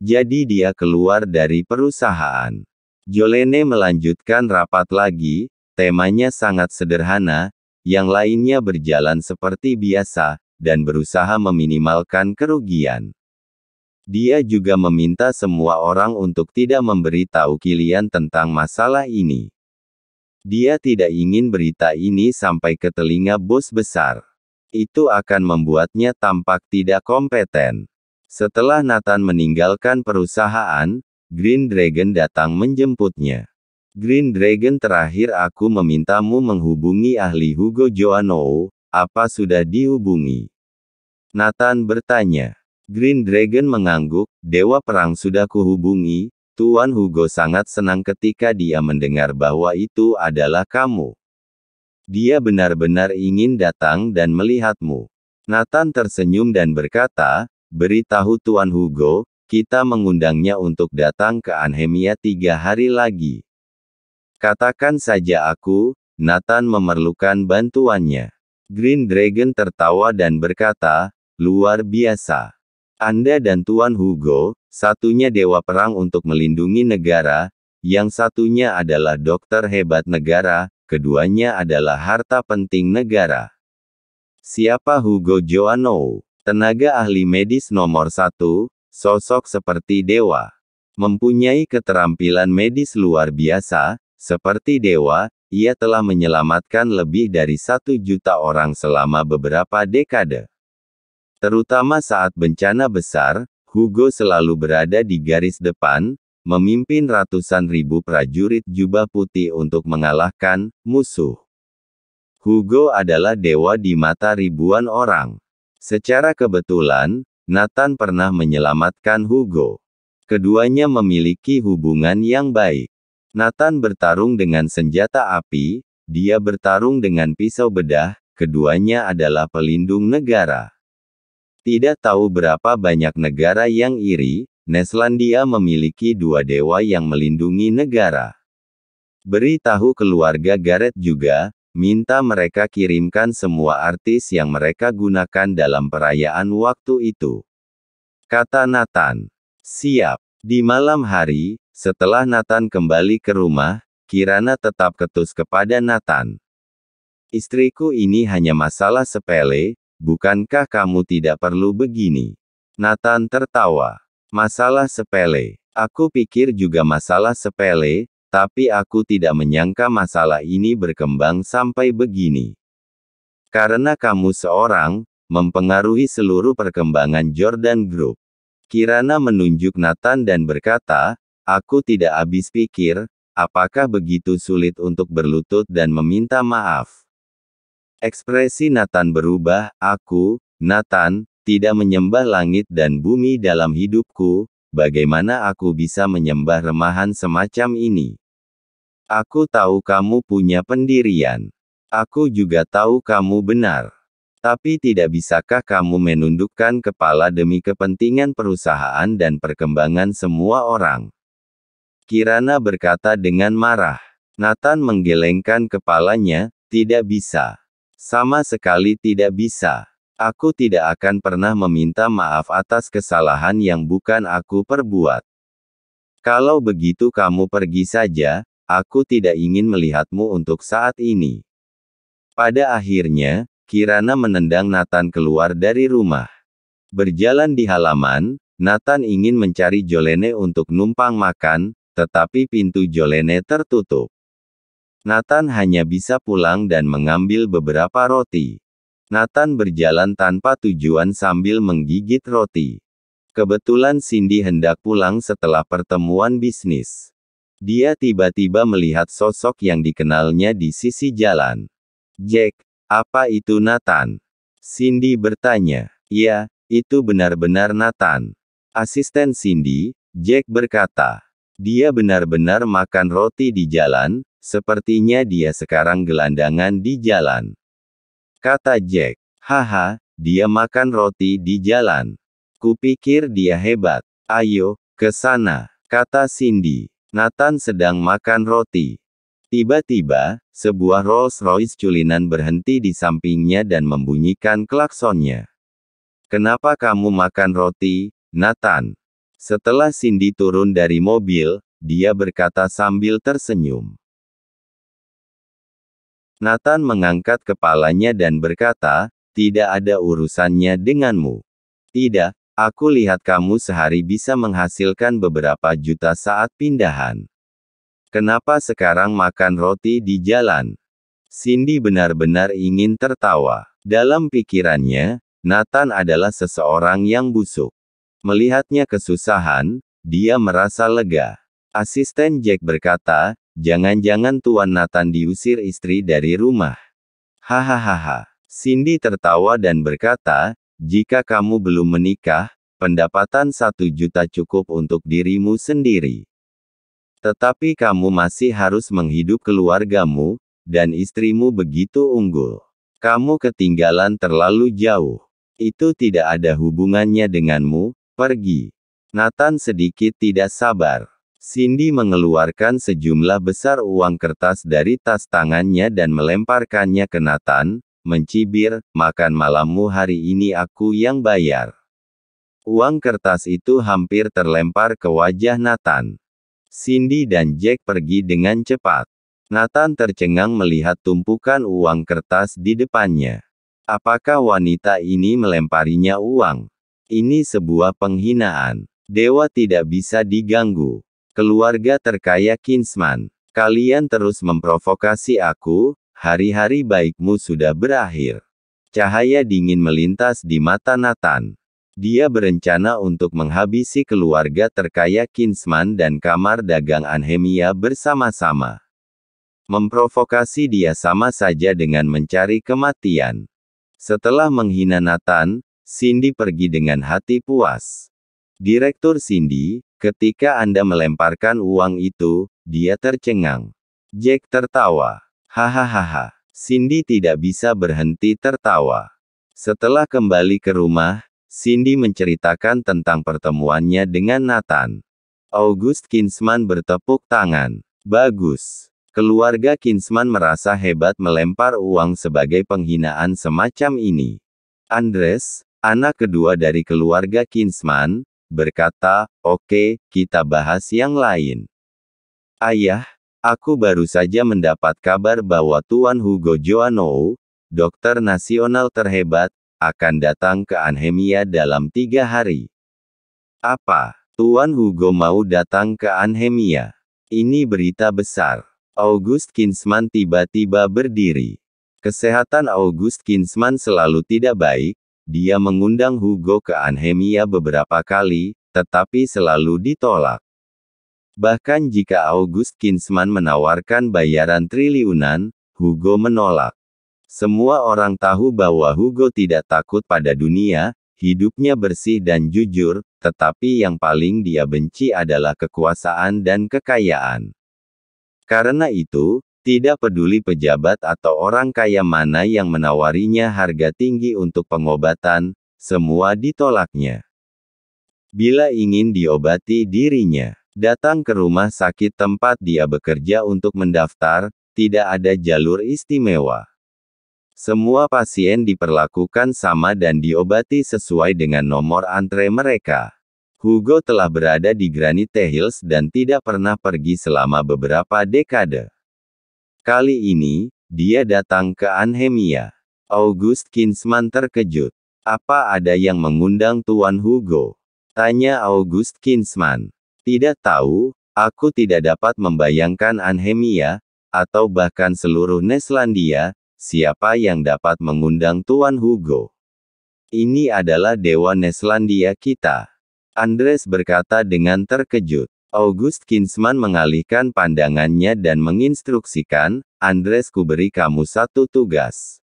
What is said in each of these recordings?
Jadi dia keluar dari perusahaan. Jolene melanjutkan rapat lagi, temanya sangat sederhana, yang lainnya berjalan seperti biasa, dan berusaha meminimalkan kerugian. Dia juga meminta semua orang untuk tidak memberitahu Kilian tentang masalah ini. Dia tidak ingin berita ini sampai ke telinga bos besar. Itu akan membuatnya tampak tidak kompeten. Setelah Nathan meninggalkan perusahaan, Green Dragon datang menjemputnya. Green Dragon, terakhir aku memintamu menghubungi ahli Hugo Joannou, apa sudah dihubungi? Nathan bertanya. Green Dragon mengangguk, Dewa Perang sudah kuhubungi, Tuan Hugo sangat senang ketika dia mendengar bahwa itu adalah kamu. Dia benar-benar ingin datang dan melihatmu. Nathan tersenyum dan berkata, beritahu Tuan Hugo, kita mengundangnya untuk datang ke Anhemia 3 hari lagi. Katakan saja aku, Nathan memerlukan bantuannya. Green Dragon tertawa dan berkata, luar biasa. Anda dan Tuan Hugo, satunya Dewa Perang untuk melindungi negara, yang satunya adalah dokter hebat negara, keduanya adalah harta penting negara. Siapa Hugo Joannou? Tenaga ahli medis nomor 1, sosok seperti dewa. Mempunyai keterampilan medis luar biasa, seperti dewa, ia telah menyelamatkan lebih dari 1 juta orang selama beberapa dekade. Terutama saat bencana besar, Hugo selalu berada di garis depan, memimpin ratusan ribu prajurit jubah putih untuk mengalahkan musuh. Hugo adalah dewa di mata ribuan orang. Secara kebetulan, Nathan pernah menyelamatkan Hugo. Keduanya memiliki hubungan yang baik. Nathan bertarung dengan senjata api, dia bertarung dengan pisau bedah, keduanya adalah pelindung negara. Tidak tahu berapa banyak negara yang iri, Neslandia memiliki 2 dewa yang melindungi negara. Beritahu keluarga Gareth juga, minta mereka kirimkan semua artis yang mereka gunakan dalam perayaan waktu itu. Kata Nathan. Siap. Di malam hari, setelah Nathan kembali ke rumah, Kirana tetap ketus kepada Nathan. Istriku, ini hanya masalah sepele, bukankah kamu tidak perlu begini? Nathan tertawa. Masalah sepele. Aku pikir juga masalah sepele, tapi aku tidak menyangka masalah ini berkembang sampai begini. Karena kamu seorang, mempengaruhi seluruh perkembangan Jordan Group. Kirana menunjuk Nathan dan berkata, aku tidak habis pikir, apakah begitu sulit untuk berlutut dan meminta maaf? Ekspresi Nathan berubah, aku, Nathan, tidak menyembah langit dan bumi dalam hidupku, bagaimana aku bisa menyembah remahan semacam ini? Aku tahu kamu punya pendirian. Aku juga tahu kamu benar. Tapi tidak bisakah kamu menundukkan kepala demi kepentingan perusahaan dan perkembangan semua orang? Kirana berkata dengan marah. Nathan menggelengkan kepalanya, tidak bisa. Sama sekali tidak bisa. Aku tidak akan pernah meminta maaf atas kesalahan yang bukan aku perbuat. Kalau begitu kamu pergi saja, aku tidak ingin melihatmu untuk saat ini. Pada akhirnya, Kirana menendang Nathan keluar dari rumah. Berjalan di halaman, Nathan ingin mencari Jolene untuk numpang makan, tetapi pintu Jolene tertutup. Nathan hanya bisa pulang dan mengambil beberapa roti. Nathan berjalan tanpa tujuan sambil menggigit roti. Kebetulan Cindy hendak pulang setelah pertemuan bisnis. Dia tiba-tiba melihat sosok yang dikenalnya di sisi jalan. Jack, apa itu Nathan? Cindy bertanya. Ya, itu benar-benar Nathan. Asisten Cindy, Jack berkata. Dia benar-benar makan roti di jalan, sepertinya dia sekarang gelandangan di jalan. Kata Jack. Haha, dia makan roti di jalan. Kupikir dia hebat. Ayo, ke sana, kata Cindy. Nathan sedang makan roti. Tiba-tiba, sebuah Rolls-Royce culinan berhenti di sampingnya dan membunyikan klaksonnya. Kenapa kamu makan roti, Nathan? Setelah Cindy turun dari mobil, dia berkata sambil tersenyum. Nathan mengangkat kepalanya dan berkata, "Tidak ada urusannya denganmu. Tidak, aku lihat kamu sehari bisa menghasilkan beberapa juta saat pindahan. Kenapa sekarang makan roti di jalan?" Cindy benar-benar ingin tertawa. Dalam pikirannya, Nathan adalah seseorang yang busuk. Melihatnya kesusahan, dia merasa lega. Asisten Jack berkata, "Jangan-jangan Tuan Nathan diusir istri dari rumah." Hahaha. Cindy tertawa dan berkata, "Jika kamu belum menikah, pendapatan 1 juta cukup untuk dirimu sendiri. Tetapi kamu masih harus menghidup keluargamu, dan istrimu begitu unggul. Kamu ketinggalan terlalu jauh. Itu tidak ada hubungannya denganmu, pergi." Nathan sedikit tidak sabar. Cindy mengeluarkan sejumlah besar uang kertas dari tas tangannya dan melemparkannya ke Nathan, mencibir, "Makan malammu hari ini aku yang bayar." Uang kertas itu hampir terlempar ke wajah Nathan. Cindy dan Jack pergi dengan cepat. Nathan tercengang melihat tumpukan uang kertas di depannya. Apakah wanita ini melemparinya uang? Ini sebuah penghinaan. Dewa tidak bisa diganggu. Keluarga terkaya Kinsman. Kalian terus memprovokasi aku, hari-hari baikmu sudah berakhir. Cahaya dingin melintas di mata Nathan. Dia berencana untuk menghabisi keluarga terkaya Kinsman dan kamar dagang Anhemia bersama-sama. Memprovokasi dia sama saja dengan mencari kematian. Setelah menghina Nathan, Cindy pergi dengan hati puas. "Direktur Cindy, ketika Anda melemparkan uang itu," dia tercengang. Jack tertawa. Hahaha. Cindy tidak bisa berhenti tertawa. Setelah kembali ke rumah, Cindy menceritakan tentang pertemuannya dengan Nathan. August Kinsman bertepuk tangan. "Bagus. Keluarga Kinsman merasa hebat melempar uang sebagai penghinaan semacam ini." Andres, anak kedua dari keluarga Kinsman, berkata, "Oke, kita bahas yang lain. Ayah, aku baru saja mendapat kabar bahwa Tuan Hugo Joannou, dokter nasional terhebat, akan datang ke Anhemia dalam 3 hari." "Apa? Tuan Hugo mau datang ke Anhemia? Ini berita besar." August Kinsman tiba-tiba berdiri. Kesehatan August Kinsman selalu tidak baik. Dia mengundang Hugo ke Anhemia beberapa kali, tetapi selalu ditolak. Bahkan jika August Kinsman menawarkan bayaran triliunan, Hugo menolak. Semua orang tahu bahwa Hugo tidak takut pada dunia, hidupnya bersih dan jujur, tetapi yang paling dia benci adalah kekuasaan dan kekayaan. Karena itu, tidak peduli pejabat atau orang kaya mana yang menawarinya harga tinggi untuk pengobatan, semua ditolaknya. Bila ingin diobati dirinya, datang ke rumah sakit tempat dia bekerja untuk mendaftar, tidak ada jalur istimewa. Semua pasien diperlakukan sama dan diobati sesuai dengan nomor antre mereka. Hugo telah berada di Granite Hills dan tidak pernah pergi selama beberapa dekade. Kali ini, dia datang ke Anhemia. August Kinsman terkejut. "Apa ada yang mengundang Tuan Hugo?" tanya August Kinsman. "Tidak tahu, aku tidak dapat membayangkan Anhemia, atau bahkan seluruh Neslandia, siapa yang dapat mengundang Tuan Hugo. Ini adalah dewa Neslandia kita." Andres berkata dengan terkejut. August Kinsman mengalihkan pandangannya dan menginstruksikan, "Andres, kuberi kamu satu tugas.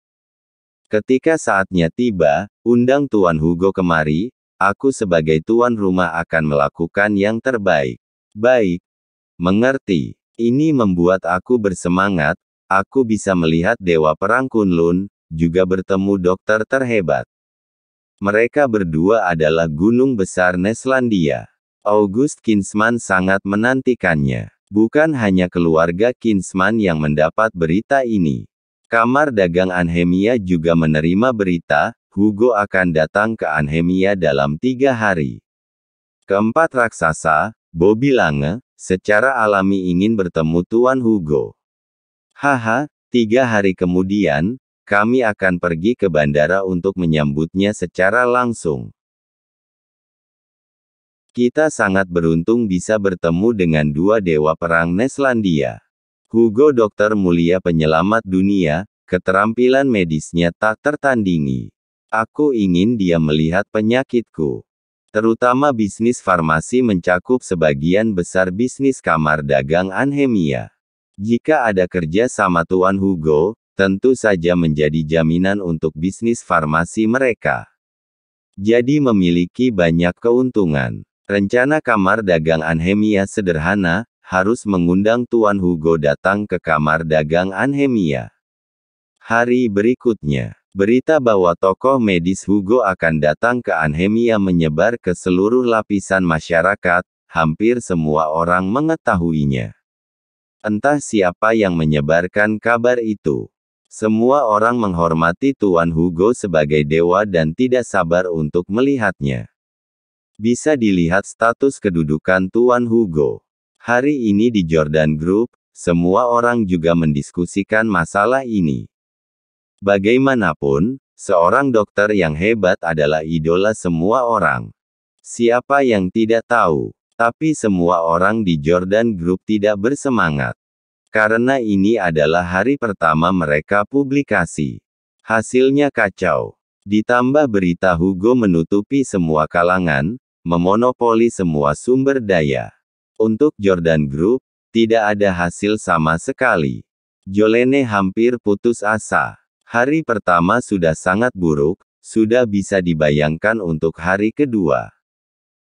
Ketika saatnya tiba, undang Tuan Hugo kemari, aku sebagai tuan rumah akan melakukan yang terbaik." "Baik. Mengerti." Ini membuat aku bersemangat, aku bisa melihat Dewa Perang Kunlun, juga bertemu dokter terhebat. Mereka berdua adalah gunung besar Neslandia. August Kinsman sangat menantikannya. Bukan hanya keluarga Kinsman yang mendapat berita ini. Kamar dagang Anhemia juga menerima berita, Hugo akan datang ke Anhemia dalam 3 hari. Keempat raksasa, Bobby Lange, secara alami ingin bertemu Tuan Hugo. Haha, 3 hari kemudian, kami akan pergi ke bandara untuk menyambutnya secara langsung. Kita sangat beruntung bisa bertemu dengan dua dewa perang Neslandia. Hugo dokter mulia penyelamat dunia, keterampilan medisnya tak tertandingi. Aku ingin dia melihat penyakitku. Terutama bisnis farmasi mencakup sebagian besar bisnis kamar dagang Anhemia. Jika ada kerja sama Tuan Hugo, tentu saja menjadi jaminan untuk bisnis farmasi mereka. Jadi memiliki banyak keuntungan. Rencana kamar dagang Anhemia sederhana, harus mengundang Tuan Hugo datang ke kamar dagang Anhemia. Hari berikutnya, berita bahwa tokoh medis Hugo akan datang ke Anhemia menyebar ke seluruh lapisan masyarakat, hampir semua orang mengetahuinya. Entah siapa yang menyebarkan kabar itu. Semua orang menghormati Tuan Hugo sebagai dewa dan tidak sabar untuk melihatnya. Bisa dilihat status kedudukan Tuan Hugo. Hari ini di Jordan Group, semua orang juga mendiskusikan masalah ini. Bagaimanapun, seorang dokter yang hebat adalah idola semua orang. Siapa yang tidak tahu? Tapi semua orang di Jordan Group tidak bersemangat. Karena ini adalah hari pertama mereka publikasi. Hasilnya kacau. Ditambah berita Hugo menutupi semua kalangan, memonopoli semua sumber daya. Untuk Jordan Group, tidak ada hasil sama sekali. Jolene hampir putus asa. Hari pertama sudah sangat buruk, sudah bisa dibayangkan untuk hari kedua.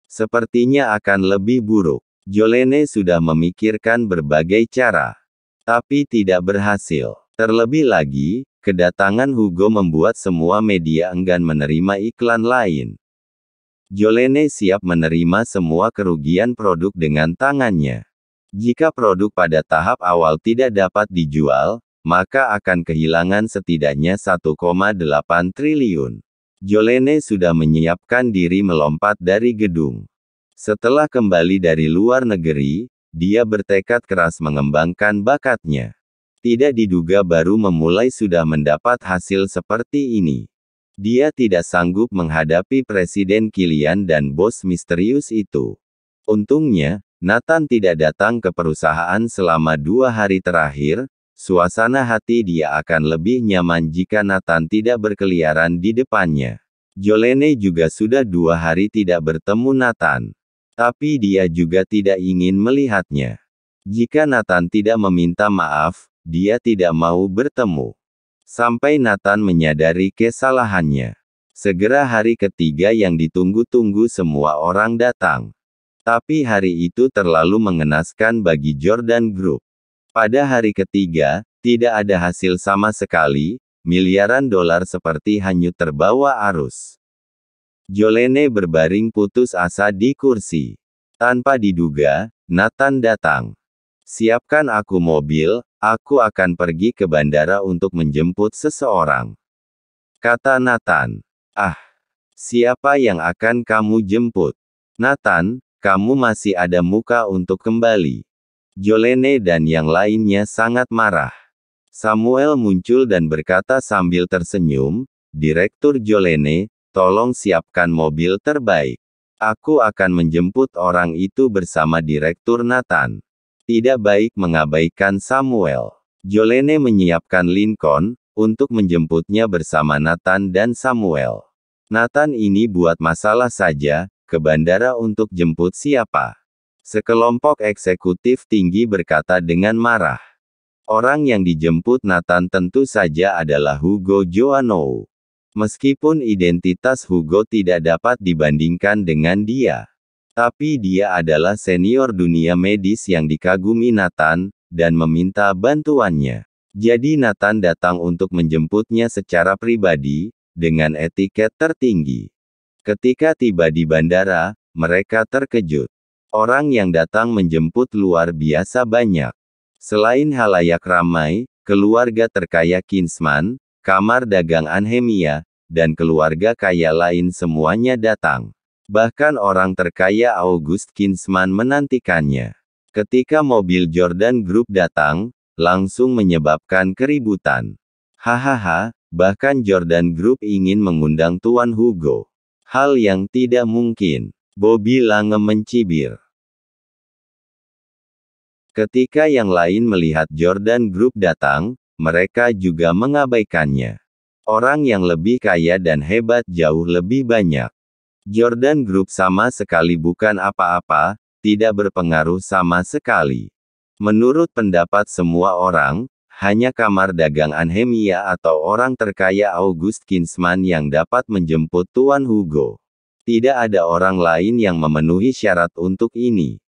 Sepertinya akan lebih buruk. Jolene sudah memikirkan berbagai cara. Tapi tidak berhasil. Terlebih lagi, kedatangan Hugo membuat semua media enggan menerima iklan lain. Jolene siap menerima semua kerugian produk dengan tangannya. Jika produk pada tahap awal tidak dapat dijual, maka akan kehilangan setidaknya 1,8 triliun. Jolene sudah menyiapkan diri melompat dari gedung. Setelah kembali dari luar negeri, dia bertekad keras mengembangkan bakatnya. Tidak diduga baru memulai sudah mendapat hasil seperti ini. Dia tidak sanggup menghadapi Presiden Kilian dan bos misterius itu. Untungnya, Nathan tidak datang ke perusahaan selama 2 hari terakhir. Suasana hati dia akan lebih nyaman jika Nathan tidak berkeliaran di depannya. Jolene juga sudah 2 hari tidak bertemu Nathan. Tapi dia juga tidak ingin melihatnya. Jika Nathan tidak meminta maaf, dia tidak mau bertemu. Sampai Nathan menyadari kesalahannya. Segera hari ketiga yang ditunggu-tunggu semua orang datang. Tapi hari itu terlalu mengenaskan bagi Jordan Group. Pada hari ketiga, tidak ada hasil sama sekali, miliaran dolar seperti hanyut terbawa arus. Jolene berbaring putus asa di kursi. Tanpa diduga, Nathan datang. Siapkan aku mobil, aku akan pergi ke bandara untuk menjemput seseorang. Kata Nathan. Ah, siapa yang akan kamu jemput? Nathan, kamu masih ada muka untuk kembali. Jolene dan yang lainnya sangat marah. Samuel muncul dan berkata sambil tersenyum, Direktur Jolene, tolong siapkan mobil terbaik. Aku akan menjemput orang itu bersama Direktur Nathan. Tidak baik mengabaikan Samuel. Jolene menyiapkan Lincoln, untuk menjemputnya bersama Nathan dan Samuel. Nathan ini buat masalah saja, ke bandara untuk jemput siapa? Sekelompok eksekutif tinggi berkata dengan marah. Orang yang dijemput Nathan tentu saja adalah Hugo Joannou. Meskipun identitas Hugo tidak dapat dibandingkan dengan dia. Tapi dia adalah senior dunia medis yang dikagumi Nathan, dan meminta bantuannya. Jadi Nathan datang untuk menjemputnya secara pribadi, dengan etiket tertinggi. Ketika tiba di bandara, mereka terkejut. Orang yang datang menjemput luar biasa banyak. Selain halayak ramai, keluarga terkaya Kinsman, kamar dagang Anhemia, dan keluarga kaya lain semuanya datang. Bahkan orang terkaya August Kinsman menantikannya. Ketika mobil Jordan Group datang, langsung menyebabkan keributan. Hahaha, bahkan Jordan Group ingin mengundang Tuan Hugo. Hal yang tidak mungkin. Bobby Lange mencibir. Ketika yang lain melihat Jordan Group datang, mereka juga mengabaikannya. Orang yang lebih kaya dan hebat jauh lebih banyak. Jordan Group sama sekali bukan apa-apa, tidak berpengaruh sama sekali. Menurut pendapat semua orang, hanya kamar dagang Anhemia atau orang terkaya August Kinsman yang dapat menjemput Tuan Hugo. Tidak ada orang lain yang memenuhi syarat untuk ini.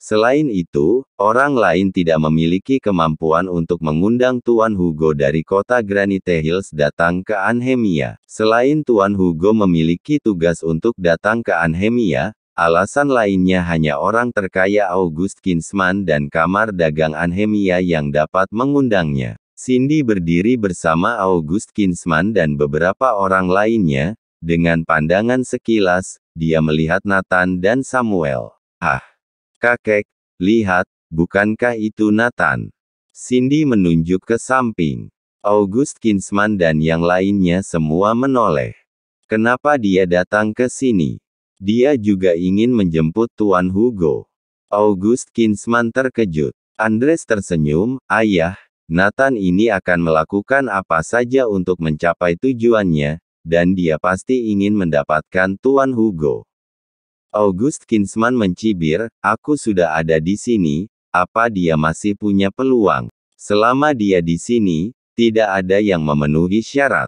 Selain itu, orang lain tidak memiliki kemampuan untuk mengundang Tuan Hugo dari kota Granite Hills datang ke Anhemia. Selain Tuan Hugo memiliki tugas untuk datang ke Anhemia, alasan lainnya hanya orang terkaya August Kinsman dan kamar dagang Anhemia yang dapat mengundangnya. Cindy berdiri bersama August Kinsman dan beberapa orang lainnya. Dengan pandangan sekilas, dia melihat Nathan dan Samuel. Ah! Kakek, lihat, bukankah itu Nathan? Cindy menunjuk ke samping. August Kinsman dan yang lainnya semua menoleh. Kenapa dia datang ke sini? Dia juga ingin menjemput Tuan Hugo. August Kinsman terkejut. Andres tersenyum, ayah, Nathan ini akan melakukan apa saja untuk mencapai tujuannya, dan dia pasti ingin mendapatkan Tuan Hugo. August Kinsman mencibir, aku sudah ada di sini, apa dia masih punya peluang? Selama dia di sini, tidak ada yang memenuhi syarat.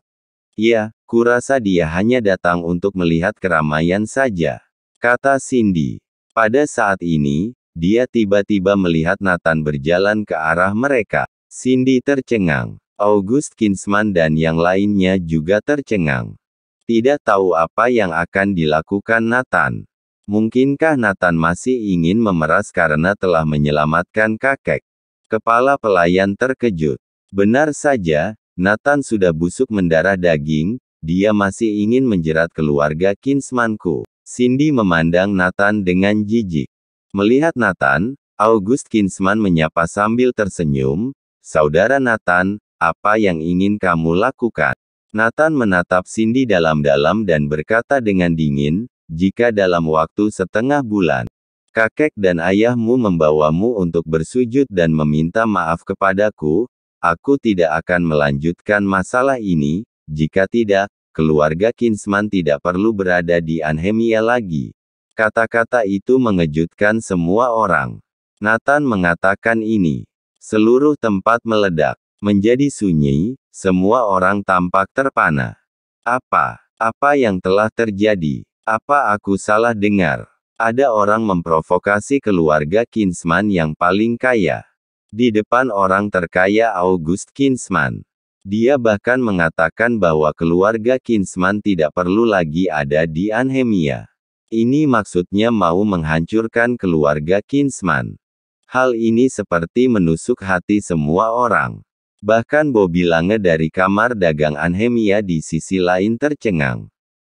Ya, kurasa dia hanya datang untuk melihat keramaian saja, kata Cindy. Pada saat ini, dia tiba-tiba melihat Nathan berjalan ke arah mereka. Cindy tercengang. August Kinsman dan yang lainnya juga tercengang. Tidak tahu apa yang akan dilakukan Nathan. Mungkinkah Nathan masih ingin memeras karena telah menyelamatkan kakek? Kepala pelayan terkejut. Benar saja, Nathan sudah busuk mendarah daging, dia masih ingin menjerat keluarga Kinsmanku. Cindy memandang Nathan dengan jijik. Melihat Nathan, August Kinsman menyapa sambil tersenyum, Saudara Nathan, apa yang ingin kamu lakukan? Nathan menatap Cindy dalam-dalam dan berkata dengan dingin, jika dalam waktu setengah bulan, kakek dan ayahmu membawamu untuk bersujud dan meminta maaf kepadaku, aku tidak akan melanjutkan masalah ini, jika tidak, keluarga Kinsman tidak perlu berada di Anhemia lagi. Kata-kata itu mengejutkan semua orang. Nathan mengatakan ini. Seluruh tempat meledak. Menjadi sunyi, semua orang tampak terpana. Apa yang telah terjadi? Apa aku salah dengar? Ada orang memprovokasi keluarga Kinsman yang paling kaya. Di depan orang terkaya August Kinsman. Dia bahkan mengatakan bahwa keluarga Kinsman tidak perlu lagi ada di Anhemia. Ini maksudnya mau menghancurkan keluarga Kinsman. Hal ini seperti menusuk hati semua orang. Bahkan Bobby Lange dari kamar dagang Anhemia di sisi lain tercengang.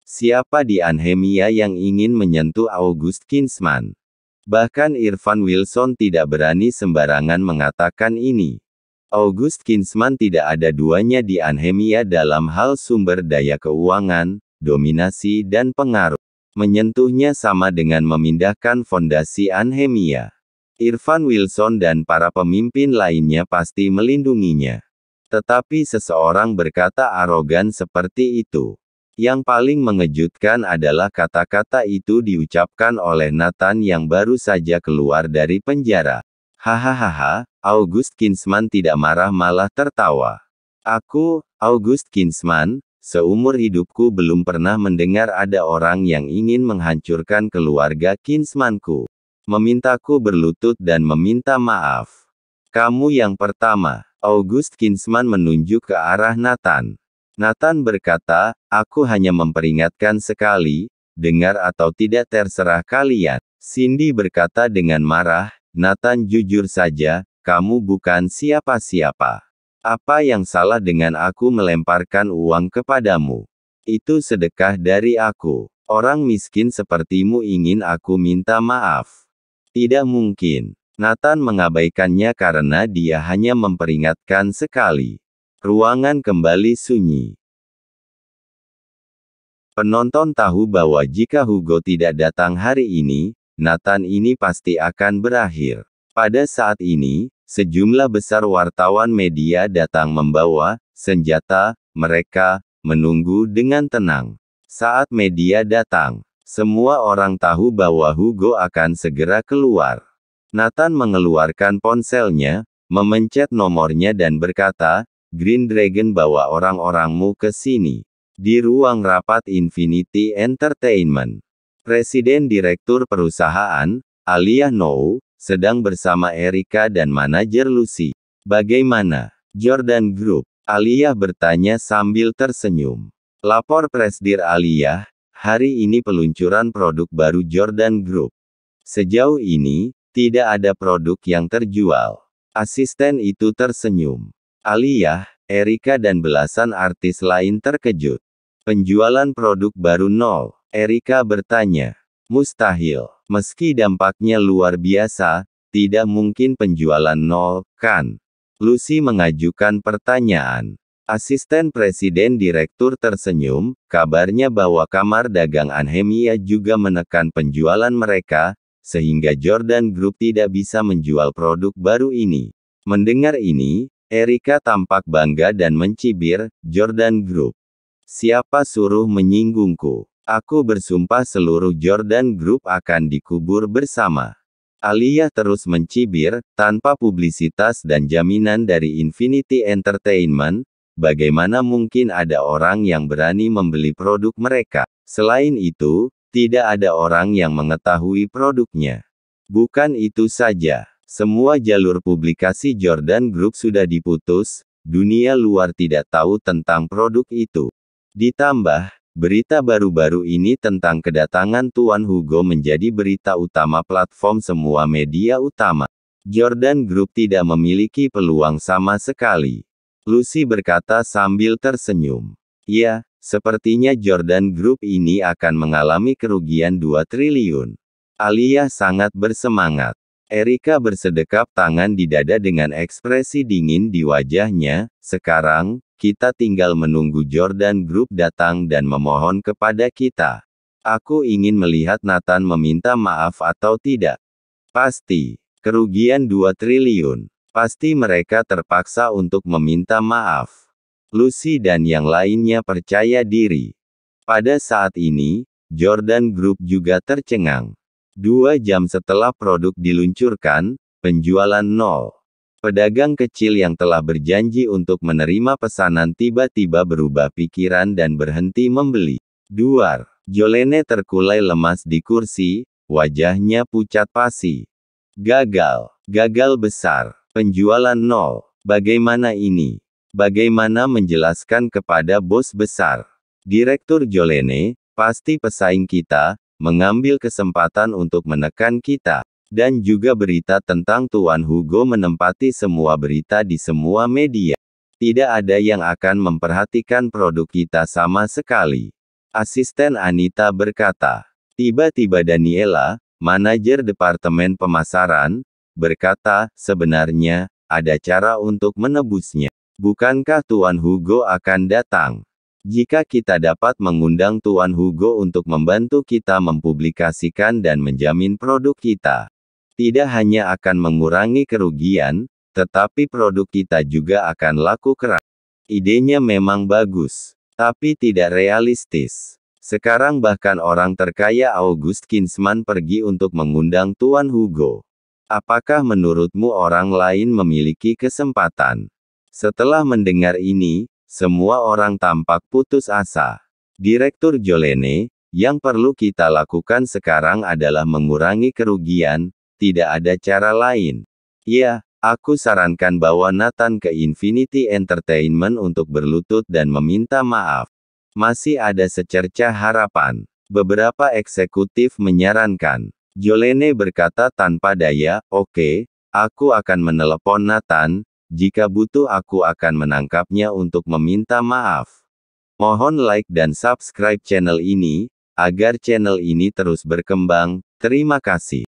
Siapa di Anhemia yang ingin menyentuh August Kinsman? Bahkan Irfan Wilson tidak berani sembarangan mengatakan ini. August Kinsman tidak ada duanya di Anhemia dalam hal sumber daya keuangan, dominasi dan pengaruh. Menyentuhnya sama dengan memindahkan fondasi Anhemia. Irfan Wilson dan para pemimpin lainnya pasti melindunginya. Tetapi seseorang berkata arogan seperti itu. Yang paling mengejutkan adalah kata-kata itu diucapkan oleh Nathan yang baru saja keluar dari penjara. Hahaha, August Kinsman tidak marah malah tertawa. Aku, August Kinsman, seumur hidupku belum pernah mendengar ada orang yang ingin menghancurkan keluarga Kinsmanku. Memintaku berlutut dan meminta maaf. Kamu yang pertama. August Kinsman menunjuk ke arah Nathan. Nathan berkata, aku hanya memperingatkan sekali, dengar atau tidak terserah kalian. Cindy berkata dengan marah, Nathan jujur saja, kamu bukan siapa-siapa. Apa yang salah dengan aku melemparkan uang kepadamu? Itu sedekah dari aku. Orang miskin sepertimu ingin aku minta maaf? Tidak mungkin. Nathan mengabaikannya karena dia hanya memperingatkan sekali. Ruangan kembali sunyi. Penonton tahu bahwa jika Hugo tidak datang hari ini, Nathan ini pasti akan berakhir. Pada saat ini, sejumlah besar wartawan media datang membawa senjata. Mereka menunggu dengan tenang. Saat media datang, semua orang tahu bahwa Hugo akan segera keluar. Nathan mengeluarkan ponselnya, memencet nomornya dan berkata, "Green Dragon bawa orang-orangmu ke sini." Di ruang rapat Infinity Entertainment, Presiden Direktur Perusahaan, Aliyah Know, sedang bersama Erika dan manajer Lucy. "Bagaimana, Jordan Group?" Aliyah bertanya sambil tersenyum. Lapor Presdir Aliyah, hari ini peluncuran produk baru Jordan Group. Sejauh ini, tidak ada produk yang terjual. Asisten itu tersenyum. Aliyah, Erika dan belasan artis lain terkejut. Penjualan produk baru nol. Erika bertanya. Mustahil. Meski dampaknya luar biasa, tidak mungkin penjualan nol, kan? Lucy mengajukan pertanyaan. Asisten Presiden Direktur tersenyum, kabarnya bahwa Kamar Dagang Anhemia juga menekan penjualan mereka, sehingga Jordan Group tidak bisa menjual produk baru ini. Mendengar ini, Erika tampak bangga dan mencibir, "Jordan Group. Siapa suruh menyinggungku? Aku bersumpah seluruh Jordan Group akan dikubur bersama." Aliyah terus mencibir, tanpa publisitas dan jaminan dari Infinity Entertainment, bagaimana mungkin ada orang yang berani membeli produk mereka? Selain itu, tidak ada orang yang mengetahui produknya. Bukan itu saja, semua jalur publikasi Jordan Group sudah diputus, dunia luar tidak tahu tentang produk itu. Ditambah, berita baru-baru ini tentang kedatangan Tuan Hugo menjadi berita utama platform semua media utama. Jordan Group tidak memiliki peluang sama sekali. Lucy berkata sambil tersenyum. Ya, sepertinya Jordan Group ini akan mengalami kerugian 2 triliun. Aliyah sangat bersemangat. Erika bersedekap tangan di dada dengan ekspresi dingin di wajahnya. Sekarang, kita tinggal menunggu Jordan Group datang dan memohon kepada kita. Aku ingin melihat Nathan meminta maaf atau tidak. Pasti. Kerugian 2 triliun. Pasti mereka terpaksa untuk meminta maaf. Lucy dan yang lainnya percaya diri. Pada saat ini, Jordan Group juga tercengang. 2 jam setelah produk diluncurkan, penjualan nol. Pedagang kecil yang telah berjanji untuk menerima pesanan tiba-tiba berubah pikiran dan berhenti membeli. Duar. Jolene terkulai lemas di kursi, wajahnya pucat pasi. Gagal. Gagal besar. Penjualan nol. Bagaimana ini? Bagaimana menjelaskan kepada bos besar? Direktur Jolene, pasti pesaing kita, mengambil kesempatan untuk menekan kita. Dan juga berita tentang Tuan Hugo menempati semua berita di semua media. Tidak ada yang akan memperhatikan produk kita sama sekali. Asisten Anita berkata. Tiba-tiba Daniela, manajer Departemen Pemasaran, berkata, sebenarnya, ada cara untuk menebusnya. Bukankah Tuan Hugo akan datang? Jika kita dapat mengundang Tuan Hugo untuk membantu kita mempublikasikan dan menjamin produk kita, tidak hanya akan mengurangi kerugian, tetapi produk kita juga akan laku keras. Idenya memang bagus, tapi tidak realistis. Sekarang bahkan orang terkaya August Kinsman pergi untuk mengundang Tuan Hugo. Apakah menurutmu orang lain memiliki kesempatan? Setelah mendengar ini, semua orang tampak putus asa. Direktur Jolene, yang perlu kita lakukan sekarang adalah mengurangi kerugian, tidak ada cara lain. Ya, aku sarankan bawa Nathan ke Infinity Entertainment untuk berlutut dan meminta maaf. Masih ada secercah harapan. Beberapa eksekutif menyarankan. Jolene berkata tanpa daya, oke, aku akan menelepon Nathan. Jika butuh aku akan menangkapnya untuk meminta maaf. Mohon like dan subscribe channel ini, agar channel ini terus berkembang. Terima kasih.